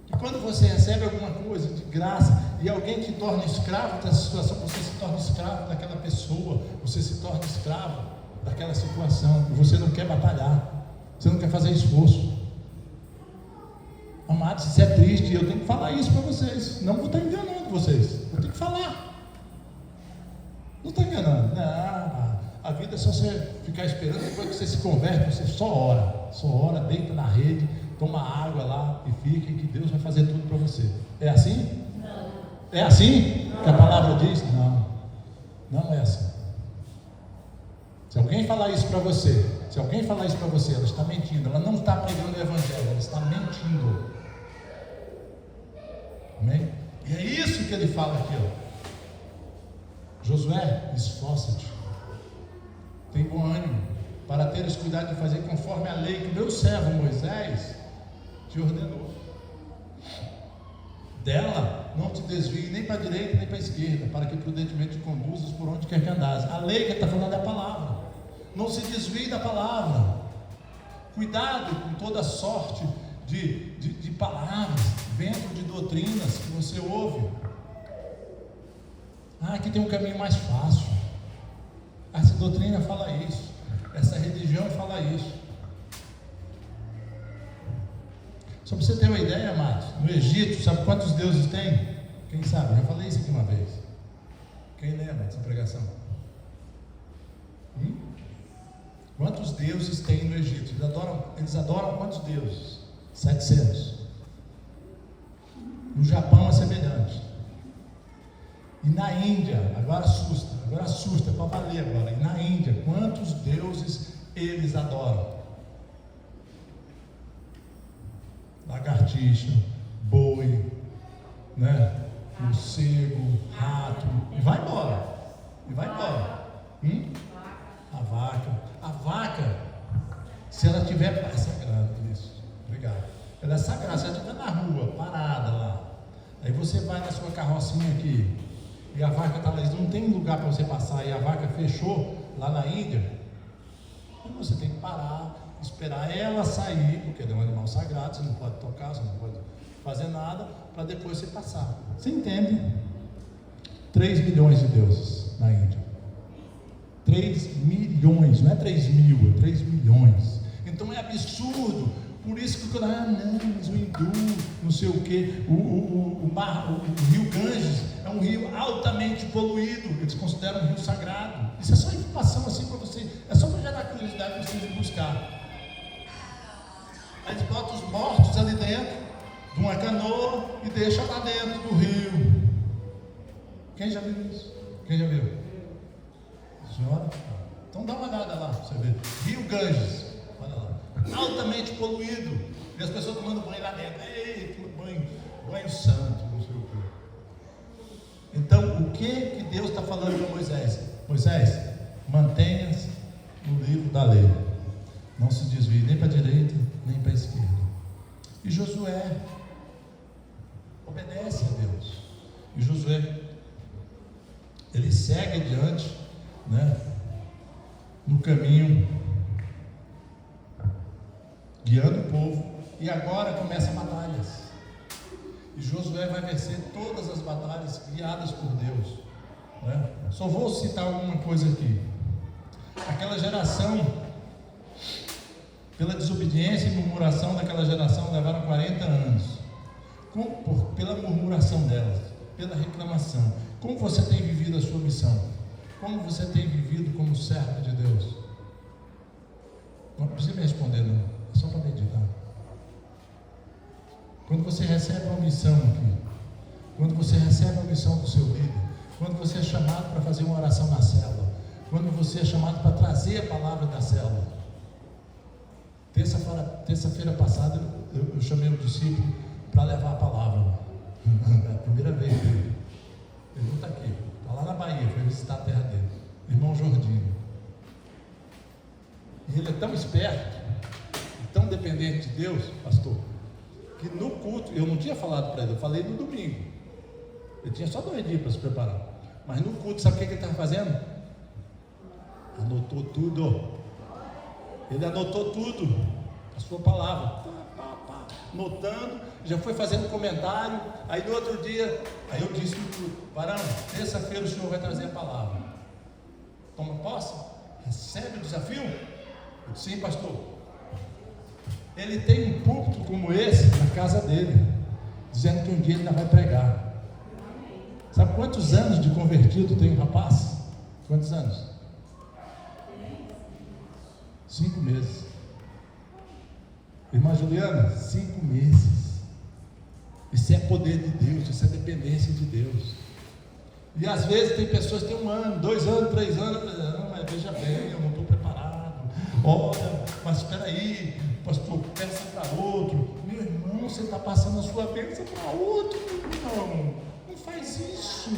E quando você recebe alguma coisa de graça e alguém te torna escravo dessa situação, você se torna escravo daquela pessoa, você se torna escravo daquela situação, e você não quer batalhar, você não quer fazer esforço. Amados, isso é triste, e eu tenho que falar isso para vocês. Não vou estar enganando vocês. Eu tenho que falar. Não estou enganando. Não, a vida é só você ficar esperando. Depois que você se converte, você só ora, deita na rede, toma água lá e fica, que Deus vai fazer tudo para você. É assim? Não. É assim que a palavra diz? Não, não é assim. Se alguém falar isso para você, ela está mentindo. Ela não está pregando o evangelho, ela está mentindo. Amém? E é isso que ele fala aqui, ó. Josué, esforça-te, tem bom ânimo, para teres cuidado de fazer conforme a lei que meu servo Moisés te ordenou. Dela não te desvie nem para a direita nem para a esquerda, para que prudentemente te conduzas por onde quer que andares. A lei que está falando é a palavra. Não se desvie da palavra. Cuidado com toda sorte de palavras, dentro de doutrinas que você ouve. Aqui tem um caminho mais fácil. Essa doutrina fala isso. Essa religião fala isso. Só para você ter uma ideia, amados, no Egito, sabe quantos deuses tem? Quem sabe? Já falei isso aqui uma vez. Quem lembra dessa pregação? Quantos deuses tem no Egito? Eles adoram quantos deuses? 700. No Japão é semelhante. E na Índia, agora assusta, para valer agora. E na Índia, quantos deuses eles adoram? Lagartixa, boi, né? Morcego, rato, e vai embora. A vaca, se ela tiver, é sagrada, isso, obrigado. Ela é sagrada, se ela estiver na rua, parada lá, aí você vai na sua carrocinha aqui, e a vaca está lá, não tem lugar para você passar, e a vaca fechou lá na Índia, você tem que parar, esperar ela sair, porque ela é um animal sagrado, você não pode tocar, você não pode fazer nada, para depois você passar. Você entende? 3 milhões de deuses na Índia. 3 milhões, não é 3 mil, é 3 milhões. Então é absurdo. Por isso que mas o hindu, não sei o que, o rio Ganges é um rio altamente poluído. Eles consideram um rio sagrado. Isso é só informação assim para você, é só para gerar curiosidade para vocês buscar. Aí eles botam os mortos ali dentro de uma canoa e deixam lá dentro do rio. Quem já viu isso? Quem já viu? Senhora? Então dá uma olhada lá para você ver. Rio Ganges, olha lá, altamente poluído, e as pessoas tomando banho lá dentro. Ei, banho santo, não sei o que. Então, o que Deus está falando para Moisés? Moisés, mantenha-se no livro da lei, não se desvie nem para a direita nem para a esquerda. E Josué obedece a Deus. E Josué, ele segue adiante, né, no caminho, guiando o povo. E agora começam batalhas. E Josué vai vencer todas as batalhas guiadas por Deus, né? Só vou citar alguma coisa aqui. Aquela geração, pela desobediência e murmuração daquela geração, levaram 40 anos. Pela murmuração delas, pela reclamação. Como você tem vivido a sua missão? Como você tem vivido como servo de Deus? Não precisa me responder, não. É só para meditar. Quando você recebe uma missão aqui, quando você recebe a missão do seu líder, quando você é chamado para fazer uma oração na célula, quando você é chamado para trazer a palavra da célula. Terça-feira passada eu chamei um discípulo para levar a palavra. É a primeira vez dele. Ele não está aqui, está lá na Bahia, foi visitar a terra dele, irmão Jordino. E ele é tão esperto, tão dependente de Deus, pastor, que no culto, eu não tinha falado para ele, eu falei no domingo. Ele tinha só 2 dias para se preparar. Mas no culto, sabe o que ele estava fazendo? Anotou tudo. Ele anotou tudo, a sua palavra, anotando, já foi fazendo comentário. Aí no outro dia, aí eu disse no culto: Barão, terça-feira o senhor vai trazer a palavra. Toma posse? Recebe o desafio? Eu disse: sim, pastor. Ele tem um púlpito como esse na casa dele, dizendo que um dia ele ainda vai pregar. Sabe quantos anos de convertido tem um rapaz? Quantos anos? 5 meses. Irmã Juliana, 5 meses. Isso é poder de Deus, isso é dependência de Deus. E às vezes tem pessoas que têm 1 ano, 2 anos, 3 anos, não, mas veja bem, eu não estou preparado. Olha, mas espera aí, pastor, peça para outro. Meu irmão, você está passando a sua bênção para outro, irmão. Não faz isso.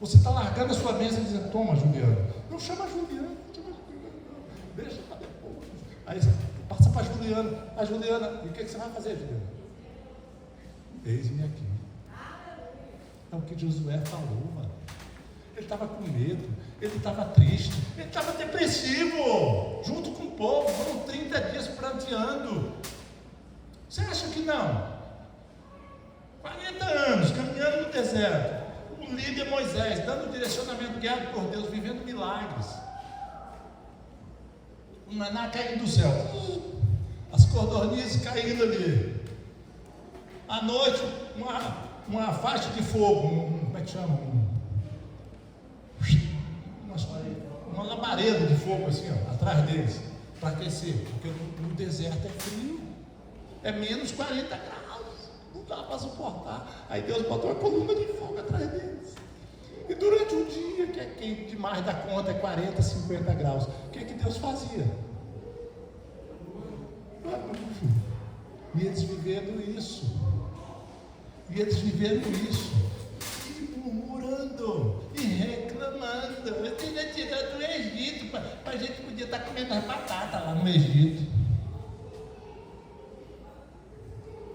Você está largando a sua bênção e dizendo, toma, Juliana. Não chama a Juliana, deixa para depois. Aí você passa para a Juliana. A Juliana, e o que você vai fazer, Juliana? Eis-me aqui. É o que Josué falou, mano. Ele estava com medo, ele estava triste, ele estava depressivo, junto com o povo, foram 30 dias pranteando. Você acha que não? 40 anos, caminhando no deserto, o líder Moisés, dando direcionamento guiado por Deus, vivendo milagres. O maná caindo do céu, as codornizes caindo ali. À noite, uma faixa de fogo, como é que chama? Uma labareda de fogo assim, ó, atrás deles, para aquecer, porque no deserto é frio, é menos 40 graus, não dá para suportar. Aí Deus botou uma coluna de fogo atrás deles. E durante o dia, que é quente demais da conta, é 40, 50 graus, o que Deus fazia? E eles vivendo isso. E eles vivendo isso, e murmurando, e reclamando. Eu tinha tirado do Egito, para a gente podia estar comendo as batatas lá no Egito.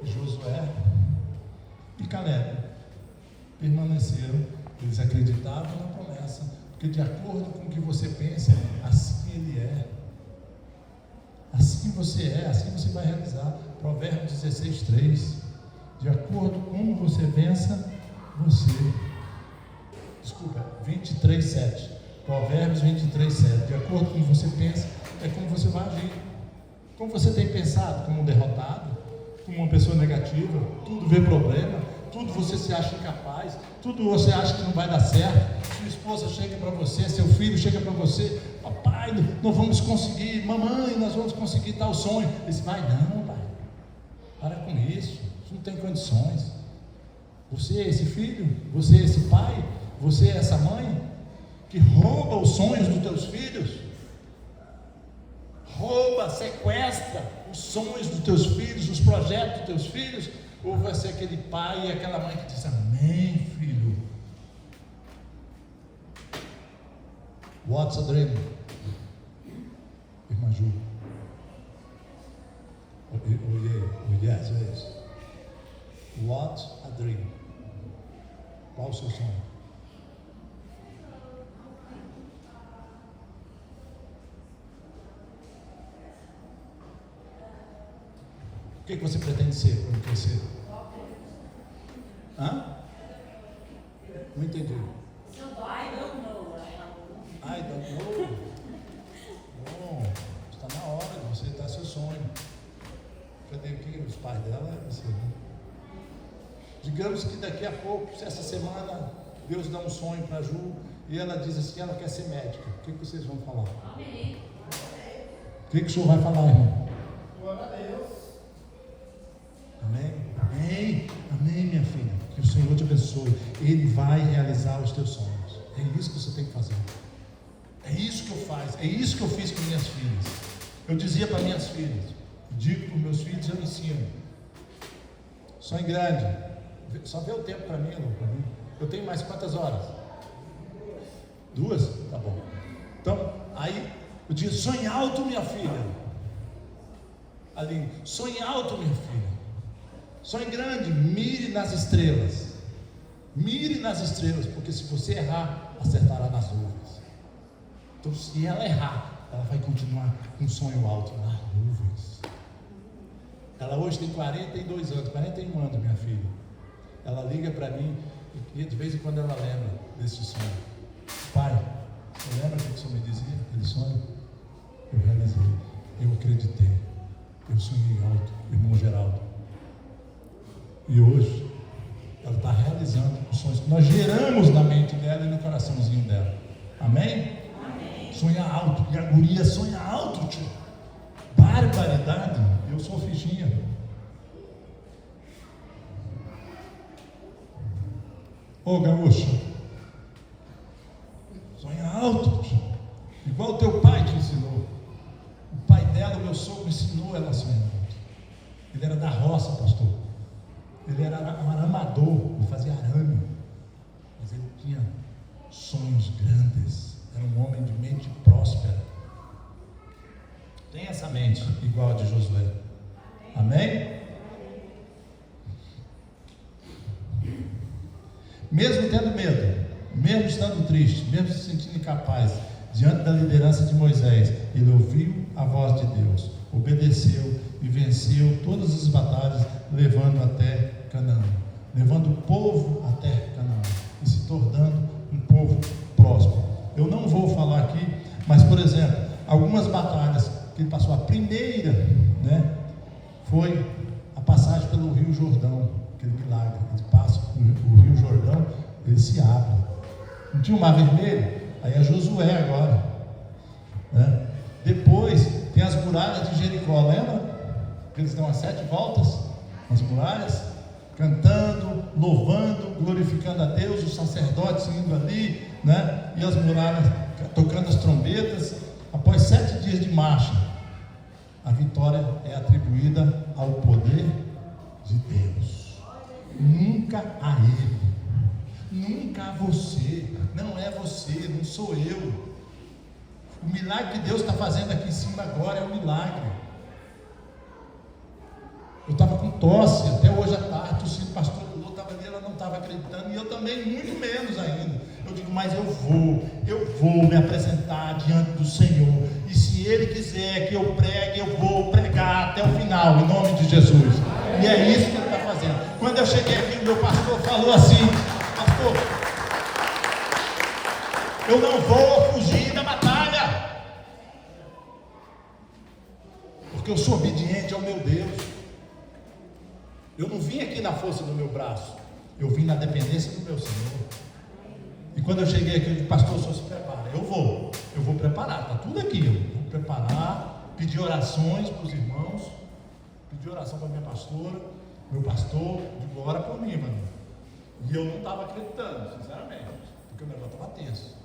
E Josué e Caleb permaneceram, eles acreditavam na promessa, porque de acordo com o que você pensa, assim ele é. Assim você é, assim você vai realizar. Provérbios 16:3. De acordo com como você pensa, você. Desculpa, 23:7. Provérbios 23:7. De acordo com como você pensa, é como você vai agir. Como você tem pensado? Como um derrotado? Como uma pessoa negativa? Tudo vê problema? Tudo você se acha incapaz? Tudo você acha que não vai dar certo? Sua esposa chega para você, seu filho chega para você: papai, não vamos conseguir. Mamãe, nós vamos conseguir tal sonho. Ele diz: vai não, pai. Para com isso. Não tem condições. Você é esse filho, você é esse pai, você é essa mãe que rouba os sonhos dos teus filhos, rouba, sequestra os sonhos dos teus filhos, os projetos dos teus filhos, ou vai ser aquele pai e aquela mãe que diz: amém, filho. What's a dream? Irmã Ju. Yes, yes. What a dream. Qual o seu sonho? O que você pretende ser quando crescer? Hã? Não entendi. I don't know. I don't know. Bom, está na hora de você dar seu sonho. Cadê aqui os pais dela? Você, né? Digamos que daqui a pouco, se essa semana Deus dá um sonho para a Ju e ela diz assim: ela quer ser médica. O que vocês vão falar? Amém. O que o senhor vai falar, irmão? Glória a Deus. Amém? Amém? Amém, minha filha. Que o Senhor te abençoe. Ele vai realizar os teus sonhos. É isso que você tem que fazer. É isso que eu faço. É isso que eu fiz com minhas filhas. Eu dizia para minhas filhas, digo para os meus filhos, eu ensino. Sonho grande. Só vê o tempo para mim, para mim. Eu tenho mais quantas horas? 2? Tá bom. Então, aí eu disse: sonhe alto, minha filha. Ali, sonhe alto, minha filha. Sonhe grande, mire nas estrelas. Mire nas estrelas, porque se você errar, acertará nas nuvens. Então, se ela errar, ela vai continuar com um sonho alto nas nuvens. Ela hoje tem 42 anos, 41 anos, minha filha. Ela liga para mim e de vez em quando ela lembra desse sonho. Pai, você lembra o que o senhor me dizia? Aquele sonho? Eu realizei, eu acreditei. Eu sonhei alto, irmão Geraldo. E hoje, ela está realizando os sonhos que nós geramos na mente dela e no coraçãozinho dela. Amém? Amém. Sonha alto. E a guria sonha alto, tio. Barbaridade. Eu sou fichinha. Ô gaúcho, sonha alto, tio. Igual o teu pai te ensinou. O pai dela, o meu sogro, ensinou ela a sonhar alto. Ele era da roça, pastor. Ele era um aramador, ele fazia arame. Mas ele tinha sonhos grandes. Era um homem de mente próspera. Tem essa mente igual a de Josué. Amém? Mesmo tendo medo, mesmo estando triste, mesmo se sentindo incapaz, diante da liderança de Moisés, ele ouviu a voz de Deus, obedeceu e venceu todas as batalhas, levando até Canaã, levando o povo até Canaã e se tornando um povo próspero. Eu não vou falar aqui, mas por exemplo, algumas batalhas que ele passou, a primeira, né, foi a passagem pelo Rio Jordão, aquele milagre. Ele passa o Rio Jordão, ele se abre. Não tinha o Mar Vermelho? Aí é Josué agora, né? Depois tem as muralhas de Jericó, lembra? Eles dão as 7 voltas, as muralhas, cantando, louvando, glorificando a Deus, os sacerdotes indo ali, né? E as muralhas tocando as trombetas. Após 7 dias de marcha, a vitória é atribuída ao poder de Deus, nunca a ele, nunca a você. Não é você, não sou eu. O milagre que Deus está fazendo aqui em cima agora é um milagre. Eu estava com tosse até hoje à tarde, tossindo, pastor Lula estava ali, ela não estava acreditando, e eu também, muito menos ainda. Eu digo, mas eu vou me apresentar diante do Senhor, e se Ele quiser que eu pregue, eu vou pregar até o final, em nome de Jesus. E é isso que Ele está fazendo. Quando eu cheguei aqui, o meu pastor falou assim: pastor, eu não vou fugir da batalha, porque eu sou obediente ao meu Deus. Eu não vim aqui na força do meu braço, eu vim na dependência do meu Senhor. E quando eu cheguei aqui, eu disse, pastor, o senhor se prepara. Eu vou preparar, está tudo aqui. Eu vou preparar, pedir orações para os irmãos, pedir oração para a minha pastora, meu pastor, de ora por mim, mano. E eu não estava acreditando, sinceramente, porque o negócio estava tenso.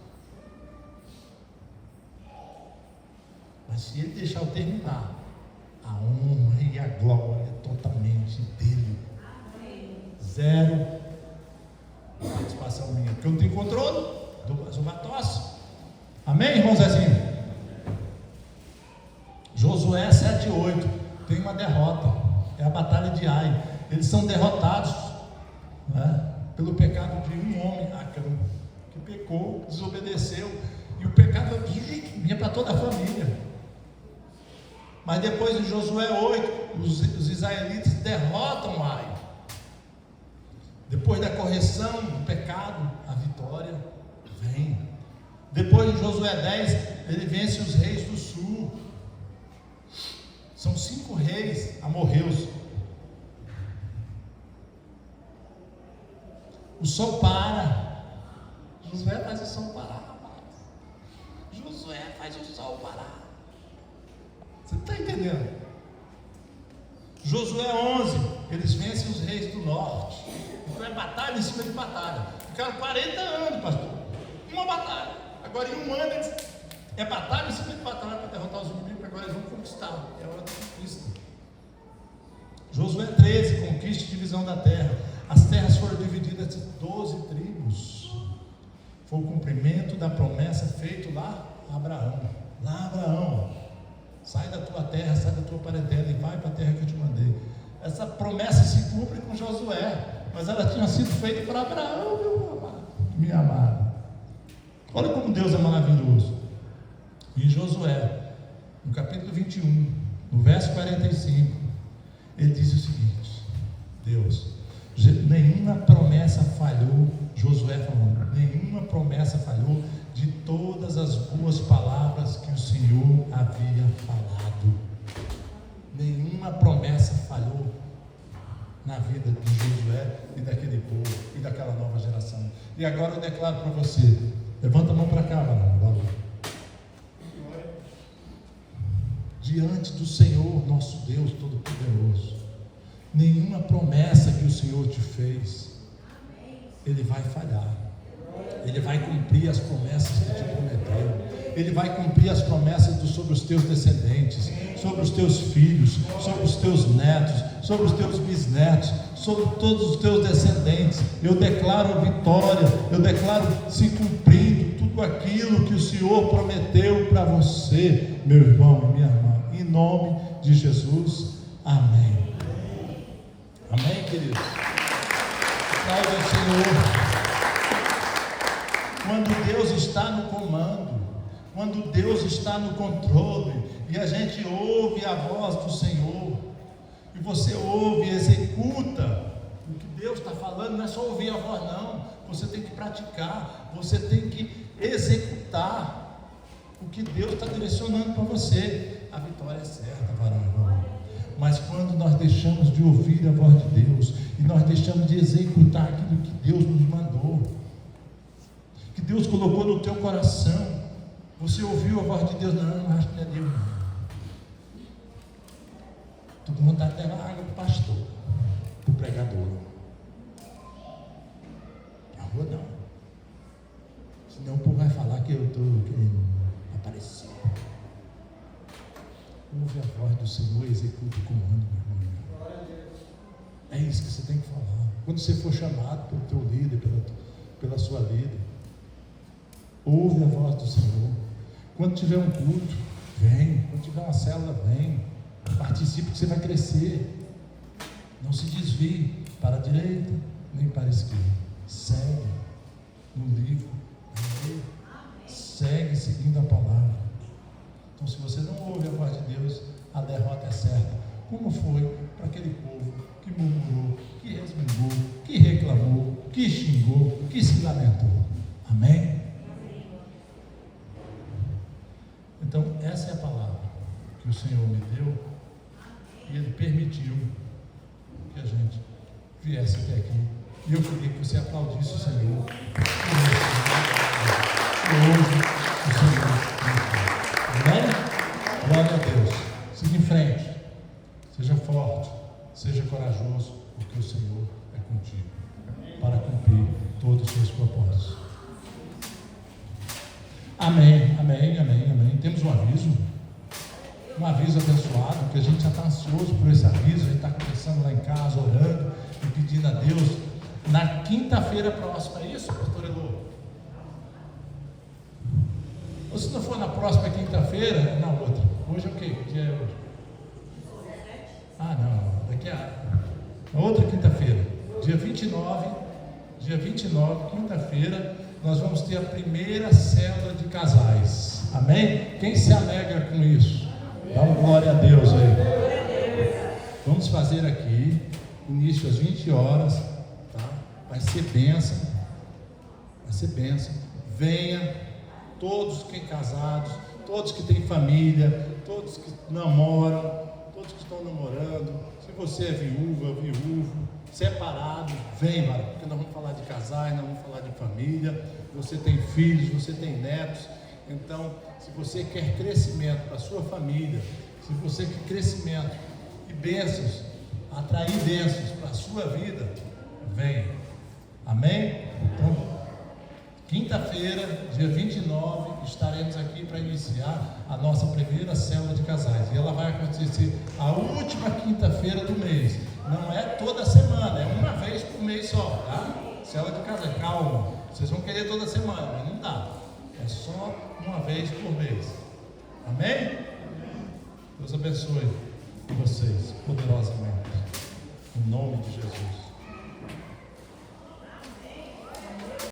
Mas se ele deixar eu terminar, a honra e a glória é totalmente dele. Zero participação minha, porque eu não tenho controle do batosse. Amém, irmão Zezinho? Josué 7:8 tem uma derrota, é a batalha de Ai. Eles são derrotados, né, pelo pecado de um homem, Acã, que pecou, desobedeceu, e o pecado vinha para toda a família. Mas depois de Josué 8, os israelitas derrotam Ai. Depois da correção do pecado, a vitória vem. Depois de Josué 10, ele vence os reis do sul. São 5 reis amorreus. O sol para. Josué faz o sol parar, rapaz. Josué faz o sol parar. Você está entendendo? Josué 11, eles vencem os reis do norte. Então é batalha em cima de batalha. Ficaram 40 anos, pastor. Uma batalha. Agora em um ano é batalha em cima de batalha para derrotar os inimigos, agora eles vão conquistar. É hora da conquista. Josué 13, conquista e divisão da terra. As terras foram divididas em 12 tribos. Foi o cumprimento da promessa feita lá a Abraão. Sai da tua terra, sai da tua parentela e vai para a terra que eu te mandei. Essa promessa se cumpre com Josué, mas ela tinha sido feita para Abraão, meu amado, minha amada. Olha como Deus é maravilhoso. Em Josué, no capítulo 21, no verso 45, ele diz o seguinte: Deus, nenhuma promessa falhou, Josué falando, nenhuma promessa falhou de todas as boas palavras que o Senhor havia falado. Nenhuma Nenhuma promessa falhou na vida de Josué e daquele povo e daquela nova geração. E agora eu declaro para você, levanta a mão para cá, varão. Diante do Senhor, nosso Deus Todo-Poderoso, nenhuma promessa que o Senhor te fez, Ele vai falhar. Ele vai cumprir as promessas que te prometeu. Ele vai cumprir as promessas sobre os teus descendentes, sobre os teus filhos, sobre os teus netos, sobre os teus bisnetos, sobre todos os teus descendentes. Eu declaro vitória, eu declaro se cumprindo tudo aquilo que o Senhor prometeu para você, meu irmão e minha irmã, em nome de Jesus, amém. Amém, queridos? Aplauda o Senhor. Quando Deus está no comando, quando Deus está no controle, e a gente ouve a voz do Senhor, e você ouve e executa o que Deus está falando, não é só ouvir a voz não, você tem que praticar, você tem que executar o que Deus está direcionando para você. A vitória é certa, varão e irmão. Mas quando nós deixamos de ouvir a voz de Deus, e nós deixamos de executar aquilo que Deus nos mandou, que Deus colocou no teu coração, você ouviu a voz de Deus, não, acho que não é Deus não. Estou com vontade de levar água para o pastor, para o pregador. Para a rua não. Senão o povo vai falar que eu estou querendo aparecer. Ouve a voz do Senhor e executa o comando, meu irmão. É isso que você tem que falar. Quando você for chamado pelo teu líder, pela sua líder, ouve a voz do Senhor. Quando tiver um culto, vem. Quando tiver uma célula, vem. Participe, que você vai crescer. Não se desvie para a direita nem para a esquerda. Segue no livro. Segue seguindo a palavra. Então, se você não ouve a voz de Deus, a derrota é certa. Como foi para aquele povo que murmurou, que resmungou, que reclamou, que xingou, que se lamentou. Amém? Então, essa é a palavra que o Senhor me deu, e Ele permitiu que a gente viesse até aqui. E eu queria que você aplaudisse o Senhor. Hoje o Senhor. Amém? Glória a Deus. Siga em frente. Seja forte. Seja corajoso, porque o Senhor é contigo para cumprir todos os seus propósitos. Amém, amém, amém, amém. Temos um aviso abençoado, que a gente já está ansioso por esse aviso. A gente está começando lá em casa, orando e pedindo a Deus. Na quinta-feira próxima, é isso, pastor Elô? Ou se não for na próxima quinta-feira, é na outra. Hoje é o quê? Que dia é hoje? Ah, não, daqui a outra quinta-feira, dia 29, quinta-feira, nós vamos ter a primeira célula de casais. Amém? Quem se alegra com isso? Dá uma glória a Deus aí. Vamos fazer aqui, início às 20 horas, tá? Vai ser bênção. Vai ser bênção. Venha, todos que casados, todos que têm família, todos que namoram, todos que estão namorando. Se você é viúvo, separado, vem, mano, porque nós vamos falar de casais, nós vamos falar de família. Você tem filhos, você tem netos. Então, se você quer crescimento para a sua família, se você quer crescimento e bênçãos, atrair bênçãos para a sua vida, vem. Amém? Então, quinta-feira, dia 29, estaremos aqui para iniciar a nossa primeira célula de casais. E ela vai acontecer a última quinta-feira do mês. Não é toda semana, é uma vez por mês só, tá? Célula de casais, calma. Vocês vão querer toda semana, mas não dá. É só uma vez por mês. Amém? Deus abençoe vocês poderosamente. Em nome de Jesus.